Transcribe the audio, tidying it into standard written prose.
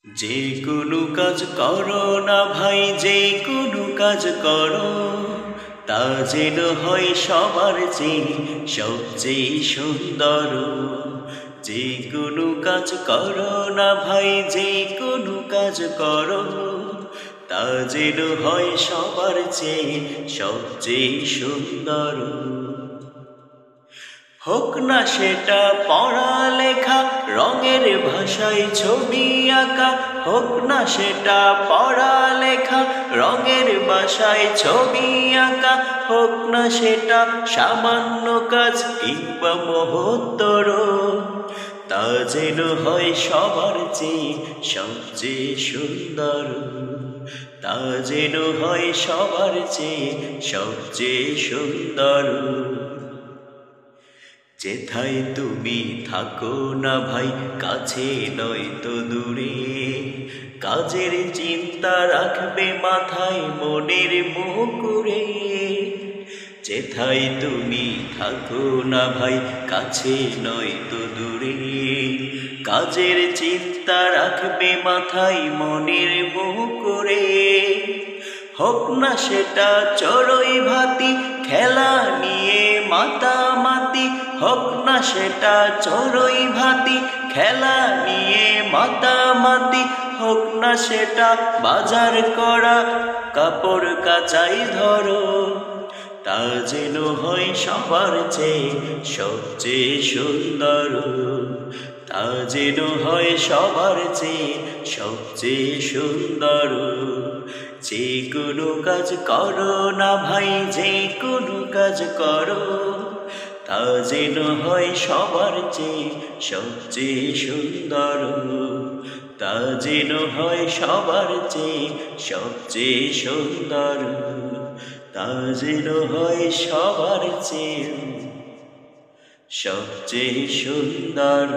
যে কোনো কাজ করো না ভাই, যে কোনো কাজ করো, তা যেন হয় সবার চেয়ে সবচেয়ে সুন্দর। যে কোনো কাজ করো না ভাই, যে কোনো কাজ করো, তা যেন হয় সবার চেয়ে সবচেয়ে সুন্দর। হোক না সেটা পড়ালেখা, রঙের ভাষায় ছবি আঁকা। হোক না সেটা পড়ালেখা, রঙের ভাষায় ছবি আঁকা। হোক না সেটা সামান্য কাজ কিংবা মহত্তর, তা যেন হয় সবার চেয়ে সবচেয়ে সুন্দর। তা যেন হয় সবার চেয়ে সবচেয়ে সুন্দর। যেথায় তুমি থাকো না ভাই, কাছে নয়তো দূরে, কাজের চিন্তা রাখবে মাথায় মনের মুকুরে। যেথায় তুমি থাকো না ভাই, কাছে নয়তো দূরে, কাজের চিন্তা রাখবে মাথায় মনের মুকুরে। হোক না সেটা চড়ুই ভাতি, খেলা নিয়ে মাতামাতি। হোক না সেটা চড়ুই ভাতি, খেলা নিয়ে মাতামাতি। হোক না সেটা বাজার করা, কাপড় কাচাই ধরো, তা যেন হয় সবার চেয়ে সবচেয়ে সুন্দর। তা যেন হয় সবার চেয়ে সবচেয়ে সুন্দর। যে কোনো কাজ করো না ভাই, যে কোনো কাজ করো, তা যেন হয় সবার চেয়ে সবচেয়ে সুন্দর। তা যেন হয় সবার চেয়ে সবচেয়ে সুন্দর। তা যেন হয় সবার চেয়ে সবচেয়ে সুন্দর।